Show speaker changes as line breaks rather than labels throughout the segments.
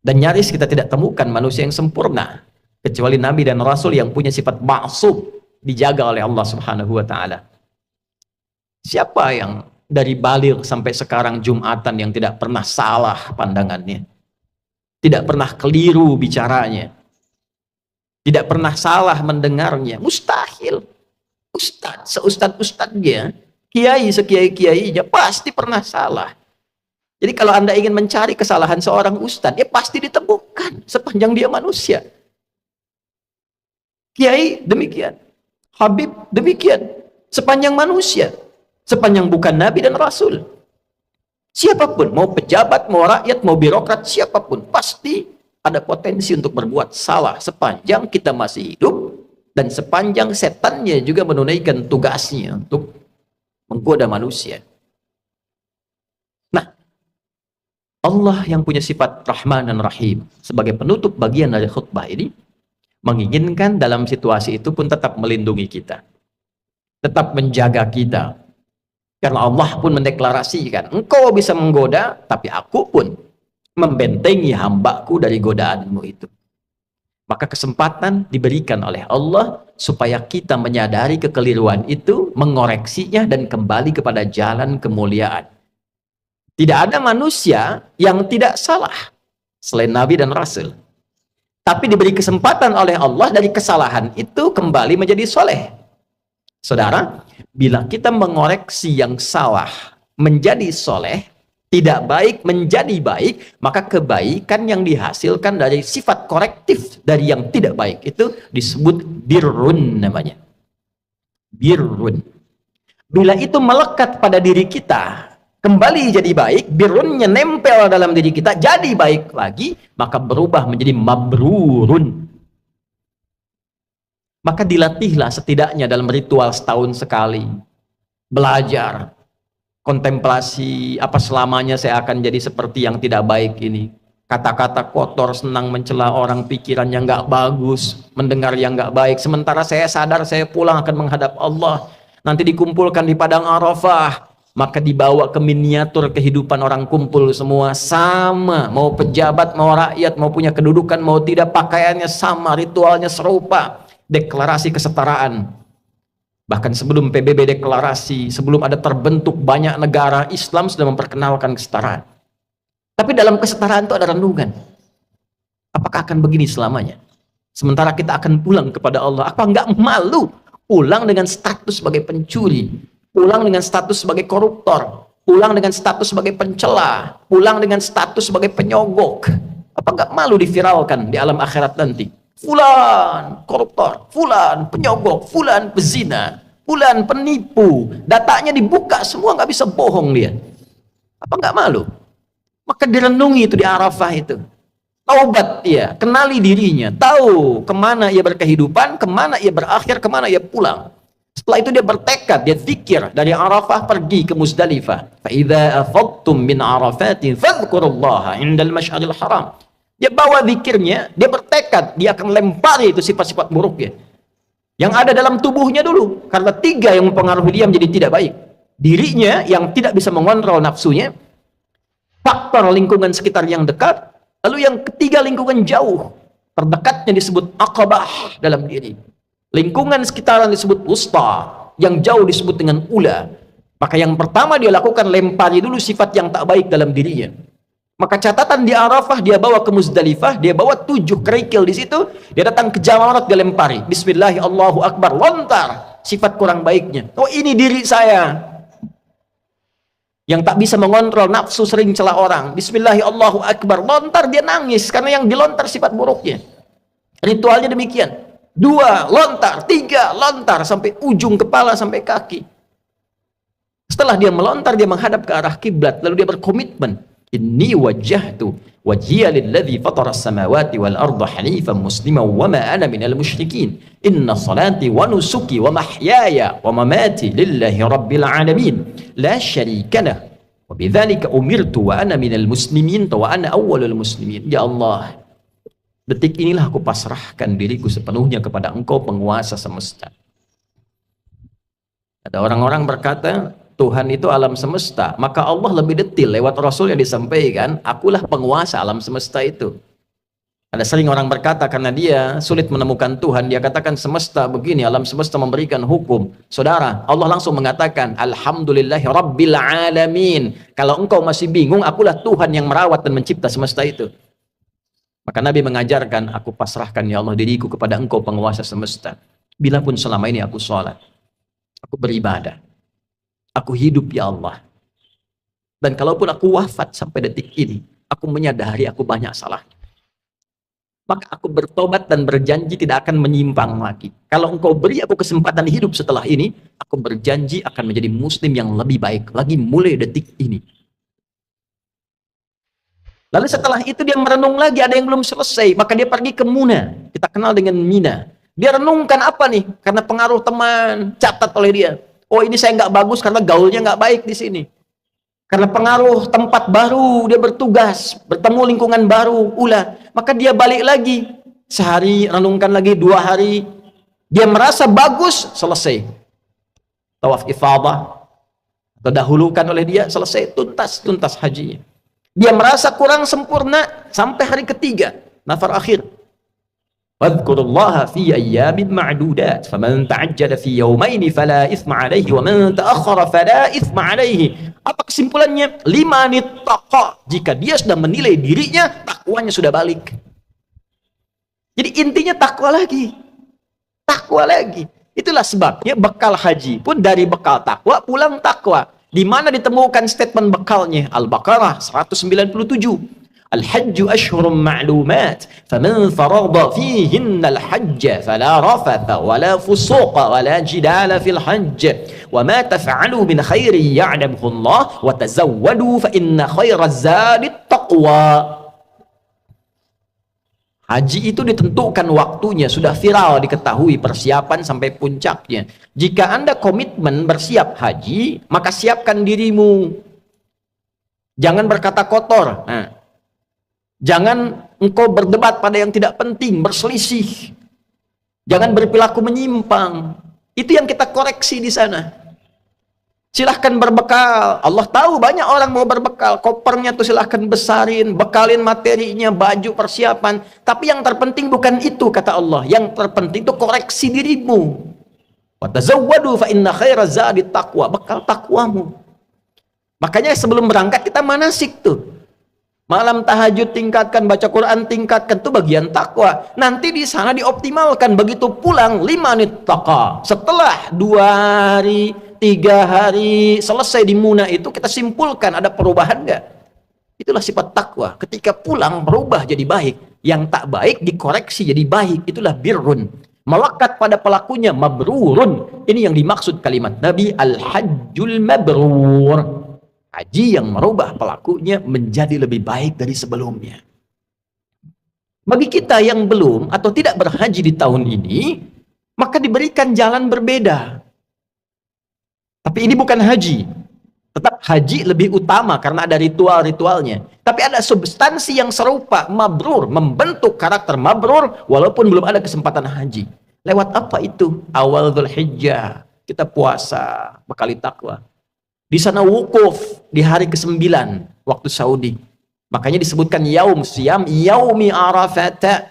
Dan nyaris kita tidak temukan manusia yang sempurna kecuali Nabi dan Rasul yang punya sifat ma'sum, dijaga oleh Allah Subhanahu wa Ta'ala. Siapa yang dari baligh sampai sekarang Jumatan yang tidak pernah salah pandangannya, tidak pernah keliru bicaranya, tidak pernah salah mendengarnya? Mustahil. Seustad-ustadnya, kiai sekiai-kiainya pasti pernah salah. Jadi kalau Anda ingin mencari kesalahan seorang ustadz, ya pasti ditemukan sepanjang dia manusia. Kiai demikian, Habib demikian, sepanjang manusia, sepanjang bukan Nabi dan Rasul. Siapapun, mau pejabat, mau rakyat, mau birokrat, siapapun, pasti ada potensi untuk berbuat salah sepanjang kita masih hidup dan sepanjang setannya juga menunaikan tugasnya untuk menggoda manusia. Nah, Allah yang punya sifat Rahman dan Rahim sebagai penutup bagian dari khutbah ini menginginkan dalam situasi itu pun tetap melindungi kita, tetap menjaga kita, karena Allah pun mendeklarasikan, engkau bisa menggoda, tapi aku pun membentengi hambaku dari godaanmu itu. Maka kesempatan diberikan oleh Allah supaya kita menyadari kekeliruan itu, mengoreksinya, dan kembali kepada jalan kemuliaan. Tidak ada manusia yang tidak salah selain Nabi dan Rasul. Tapi diberi kesempatan oleh Allah dari kesalahan itu kembali menjadi soleh. Saudara, bila kita mengoreksi yang salah menjadi soleh, tidak baik menjadi baik, maka kebaikan yang dihasilkan dari sifat korektif dari yang tidak baik itu disebut birrun namanya. Birrun. Bila itu melekat pada diri kita, kembali jadi baik, birrunnya nempel dalam diri kita, jadi baik lagi, maka berubah menjadi mabrurun. Maka dilatihlah setidaknya dalam ritual setahun sekali. Belajar, kontemplasi, apa selamanya saya akan jadi seperti yang tidak baik ini. Kata-kata kotor, senang mencela orang, pikirannya nggak bagus, mendengar yang nggak baik. Sementara saya sadar saya pulang akan menghadap Allah. Nanti dikumpulkan di padang Arafah. Maka dibawa ke miniatur kehidupan orang kumpul semua sama, mau pejabat, mau rakyat, mau punya kedudukan, mau tidak, pakaiannya sama, ritualnya serupa, deklarasi kesetaraan. Bahkan sebelum PBB deklarasi, sebelum ada terbentuk banyak negara, Islam sudah memperkenalkan kesetaraan. Tapi dalam kesetaraan itu ada renungan. Apakah akan begini selamanya? Sementara kita akan pulang kepada Allah, apa enggak malu pulang dengan status sebagai pencuri, pulang dengan status sebagai koruptor, pulang dengan status sebagai pencela, pulang dengan status sebagai penyogok? Apa enggak malu diviralkan di alam akhirat nanti? Fulan koruptor, fulan penyogok, fulan pezina, fulan penipu, datanya dibuka semua, nggak bisa bohong dia. Apa nggak malu? Maka direnungi itu di Arafah itu. Taubat dia, kenali dirinya, tahu kemana ia berkehidupan, kemana ia berakhir, kemana ia pulang. Setelah itu dia bertekad, dia zikir dari Arafah pergi ke Muzdalifah. Fa idza afadtum min Arafatin fadhkurullaha 'indal masy'aril haram. Dia bawa zikirnya, dia bertekad, dia akan lempari itu sifat-sifat buruknya yang ada dalam tubuhnya dulu, karena tiga yang mempengaruhi dia menjadi tidak baik. Dirinya yang tidak bisa mengontrol nafsunya, faktor lingkungan sekitar yang dekat, lalu yang ketiga lingkungan jauh, terdekatnya disebut aqabah dalam diri, lingkungan sekitaran disebut wusta, yang jauh disebut dengan ula. Maka yang pertama dia lakukan, lempari dulu sifat yang tak baik dalam dirinya. Maka catatan di Arafah, dia bawa ke Muzdalifah, dia bawa 7 kerikil di situ, dia datang ke Jamarat, dia lempari. Bismillah, Allahu Akbar, lontar sifat kurang baiknya. Oh, ini diri saya yang tak bisa mengontrol nafsu, sering celah orang. Bismillah, Allahu Akbar, lontar, dia nangis karena yang dilontar sifat buruknya. Ritualnya demikian. 2 lontar, 3 lontar, sampai ujung kepala sampai kaki. Setelah dia melontar, dia menghadap ke arah kiblat, lalu dia berkomitmen, inni wajjahtu wajhiya lilladzi fatara as-samawati wal arda hanifan musliman wa ma ana minal musyrikin inna salati wa nusuki wa mahyaya wa mamati lillahi rabbil alamin la syarika lah wa bidzalika umirtu wa ana minal muslimin wa ana awwalul muslimin. Ya Allah, detik inilah aku pasrahkan diriku sepenuhnya kepada Engkau, penguasa semesta. Ada orang-orang berkata Tuhan itu alam semesta, maka Allah lebih detil lewat Rasul yang disampaikan, akulah penguasa alam semesta itu. Ada sering orang berkata karena dia sulit menemukan Tuhan, dia katakan semesta begini, alam semesta memberikan hukum. Saudara, Allah langsung mengatakan, Alhamdulillahi Rabbil Alamin. Kalau engkau masih bingung, akulah Tuhan yang merawat dan mencipta semesta itu. Maka Nabi mengajarkan, aku pasrahkan ya Allah diriku kepada engkau penguasa semesta. Bila pun selama ini aku sholat, aku beribadah, aku hidup ya Allah. Dan kalaupun aku wafat sampai detik ini, aku menyadari aku banyak salah. Maka aku bertobat dan berjanji tidak akan menyimpang lagi. Kalau engkau beri aku kesempatan hidup setelah ini, aku berjanji akan menjadi muslim yang lebih baik lagi mulai detik ini. Lalu setelah itu dia merenung lagi, ada yang belum selesai, maka dia pergi ke Muna. Kita kenal dengan Mina. Dia renungkan apa nih? Karena pengaruh teman, catat oleh dia. Oh ini saya nggak bagus karena gaulnya nggak baik di sini. Karena pengaruh tempat baru, dia bertugas, bertemu lingkungan baru, maka dia balik lagi. Sehari, renungkan lagi, 2 hari. Dia merasa bagus, selesai. Tawaf ifadah, atau dahulukan oleh dia, selesai, tuntas hajinya. Dia merasa kurang sempurna, sampai hari ketiga, nafar akhir. Wadhkurullaha fi ayyamin ma'dudat faman ta'ajjala fi yawmaini fala ithma alaihi wa man ta'akhkhara fala ithma alaihi. Apa kesimpulannya? 5 nittaqa. Jika dia sudah menilai dirinya, takwanya sudah balik. Jadi intinya takwa lagi. Takwa lagi. Itulah sebabnya bekal haji pun dari bekal takwa pulang takwa. Di mana ditemukan statement bekalnya? Al-Baqarah 197. Al-hajju ashhurum ma'lumat faman farada fihinna al-hajj fala rafatha wala fusuqa wala jidala fil hajj wa ma taf'alu min khairin ya'lamuhu Allah wa tazawwadu fa inna khairaz zadi taqwa. Haji itu ditentukan waktunya, sudah viral diketahui persiapan sampai puncaknya. Jika Anda komitmen bersiap haji, maka siapkan dirimu. Jangan berkata kotor. Jangan engkau berdebat pada yang tidak penting, berselisih. Jangan berperilaku menyimpang. Itu yang kita koreksi di sana. Silahkan berbekal. Allah tahu banyak orang mau berbekal. Kopernya tuh silahkan besarin, bekalin materinya, baju, persiapan. Tapi yang terpenting bukan itu, kata Allah. Yang terpenting itu koreksi dirimu. Wa tazawwadu fa inna khairaz zadi taqwa. Bekal takwamu. Makanya sebelum berangkat kita manasik tuh. Malam tahajud tingkatkan, baca Quran tingkatkan, itu bagian takwa. Nanti di sana dioptimalkan. Begitu pulang 5 nittaqa. Setelah 2 hari, 3 hari selesai di Muna itu, kita simpulkan ada perubahan enggak? Itulah sifat takwa. Ketika pulang berubah jadi baik. Yang tak baik dikoreksi jadi baik. Itulah birrun. Melekat pada pelakunya mabrurun. Ini yang dimaksud kalimat Nabi, al-hajjul mabrur. Haji yang merubah pelakunya menjadi lebih baik dari sebelumnya. Bagi kita yang belum atau tidak berhaji di tahun ini, maka diberikan jalan berbeda. Tapi ini bukan haji. Tetap haji lebih utama karena ada ritual-ritualnya. Tapi ada substansi yang serupa, mabrur, membentuk karakter mabrur walaupun belum ada kesempatan haji. Lewat apa itu? Awal Dzulhijjah, kita puasa, bekali takwa. Di sana wukuf di hari ke-9 waktu Saudi. Makanya disebutkan yaum siyam yaumi Arafat.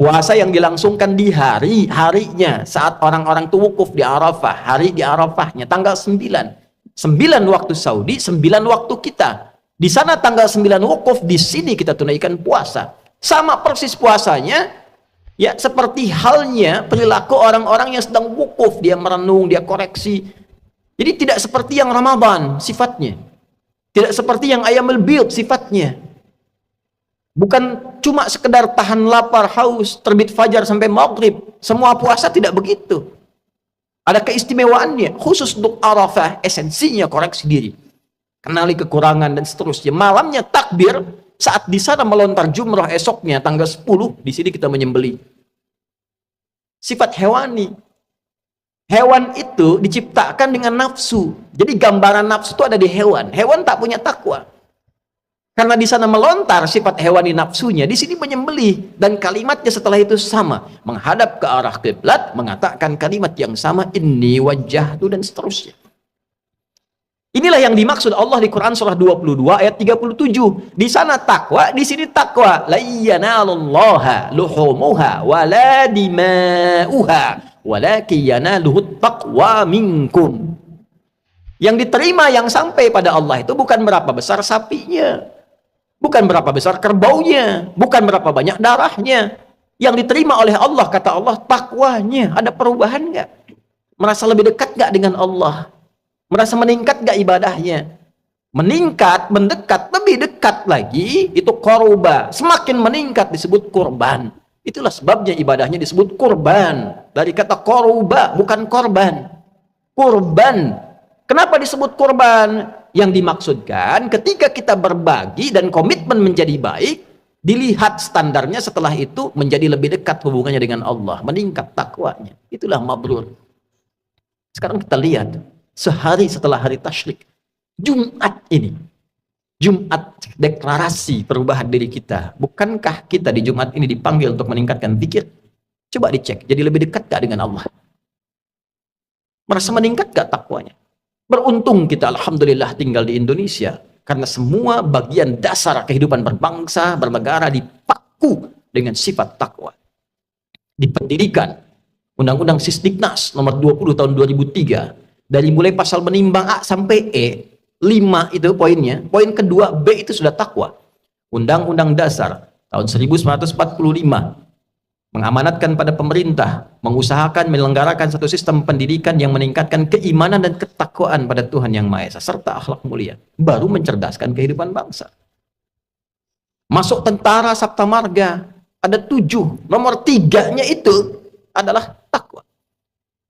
Puasa yang dilangsungkan di harinya saat orang-orang itu wukuf di Arafah, hari di Arafahnya tanggal 9. 9 waktu Saudi, 9 waktu kita. Di sana tanggal 9 wukuf, di sini kita tunaikan puasa. Sama persis puasanya, ya seperti halnya perilaku orang-orang yang sedang wukuf, dia merenung, dia koreksi. Jadi tidak seperti yang Ramadan sifatnya. Tidak seperti yang Ayyamul Bid sifatnya. Bukan cuma sekedar tahan lapar, haus, terbit fajar sampai maghrib. Semua puasa tidak begitu. Ada keistimewaannya. Khusus untuk Arafah, esensinya koreksi diri. Kenali kekurangan dan seterusnya. Malamnya takbir, saat di sana melontar jumrah esoknya tanggal 10, di sini kita menyembelih. Sifat hewani. Hewan itu diciptakan dengan nafsu. Jadi gambaran nafsu itu ada di hewan. Hewan tak punya takwa. Karena di sana melontar sifat hewani nafsunya, di sini menyembelih. Dan kalimatnya setelah itu sama. Menghadap ke arah kiblat, mengatakan kalimat yang sama, inni wajjahtu dan seterusnya. Inilah yang dimaksud Allah di Quran surah 22 ayat 37. Di sana takwa, di sini takwa. La yanalullaha luhumuha wala dima'uha walakin yanaluhut taqwa minkum. Yang diterima, yang sampai pada Allah itu bukan berapa besar sapinya, bukan berapa besar kerbaunya, bukan berapa banyak darahnya. Yang diterima oleh Allah, kata Allah, takwanya. Ada perubahan nggak? Merasa lebih dekat nggak dengan Allah? Merasa meningkat gak ibadahnya? Meningkat, mendekat, lebih dekat lagi, itu koruba. Semakin meningkat disebut kurban. Itulah sebabnya ibadahnya disebut kurban. Dari kata koruba, bukan korban. Kurban. Kenapa disebut kurban? Yang dimaksudkan ketika kita berbagi dan komitmen menjadi baik, dilihat standarnya setelah itu menjadi lebih dekat hubungannya dengan Allah. Meningkat takwanya. Itulah mabrur. Sekarang kita lihat. Sehari setelah hari tasyrik, Jumat ini, Jumat deklarasi perubahan diri kita. Bukankah kita di Jumat ini dipanggil untuk meningkatkan zikir? Coba dicek, jadi lebih dekat gak dengan Allah? Merasa meningkat gak takwanya? Beruntung kita, alhamdulillah, tinggal di Indonesia, karena semua bagian dasar kehidupan berbangsa, bernegara dipaku dengan sifat takwa. Di pendidikan, Undang-Undang Sisdiknas nomor 20 tahun 2003, dari mulai pasal menimbang A sampai E, 5 itu poinnya. Poin kedua, B itu sudah takwa. Undang-Undang Dasar tahun 1945 mengamanatkan pada pemerintah, mengusahakan menyelenggarakan satu sistem pendidikan yang meningkatkan keimanan dan ketakwaan pada Tuhan Yang Maha Esa, serta akhlak mulia. Baru mencerdaskan kehidupan bangsa. Masuk tentara Sabta Marga, ada 7. Nomor 3-nya itu adalah takwa.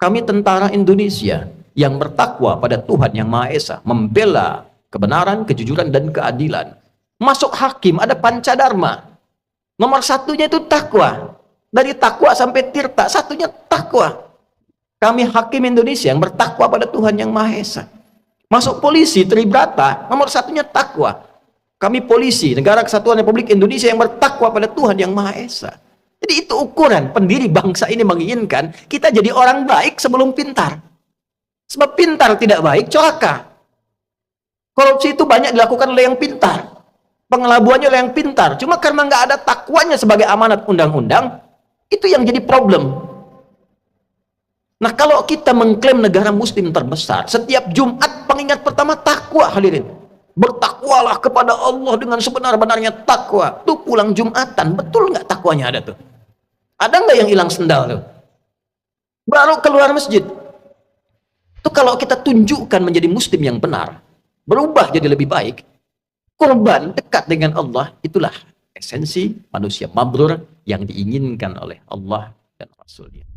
Kami tentara Indonesia yang bertakwa pada Tuhan Yang Maha Esa, membela kebenaran, kejujuran, dan keadilan. Masuk hakim, ada pancadharma. Nomor 1-nya itu takwa. Dari takwa sampai tirta, 1-nya takwa. Kami hakim Indonesia yang bertakwa pada Tuhan Yang Maha Esa. Masuk polisi, Tribrata, nomor 1-nya takwa. Kami polisi, Negara Kesatuan Republik Indonesia yang bertakwa pada Tuhan Yang Maha Esa. Jadi itu ukuran pendiri bangsa ini menginginkan kita jadi orang baik sebelum pintar. Sebab pintar tidak baik, celaka. Korupsi itu banyak dilakukan oleh yang pintar. Pengelabuannya oleh yang pintar. Cuma karena nggak ada takwanya sebagai amanat undang-undang, itu yang jadi problem. Nah, kalau kita mengklaim negara muslim terbesar, setiap Jumat pengingat pertama takwa, hadirin. Bertakwalah kepada Allah dengan sebenar-benarnya takwa. Tuh pulang Jumatan, betul nggak takwanya ada tuh? Ada nggak yang hilang sendal tuh? Baru keluar masjid. Itu kalau kita tunjukkan menjadi muslim yang benar, berubah jadi lebih baik, korban dekat dengan Allah, itulah esensi manusia mabrur yang diinginkan oleh Allah dan Rasulnya.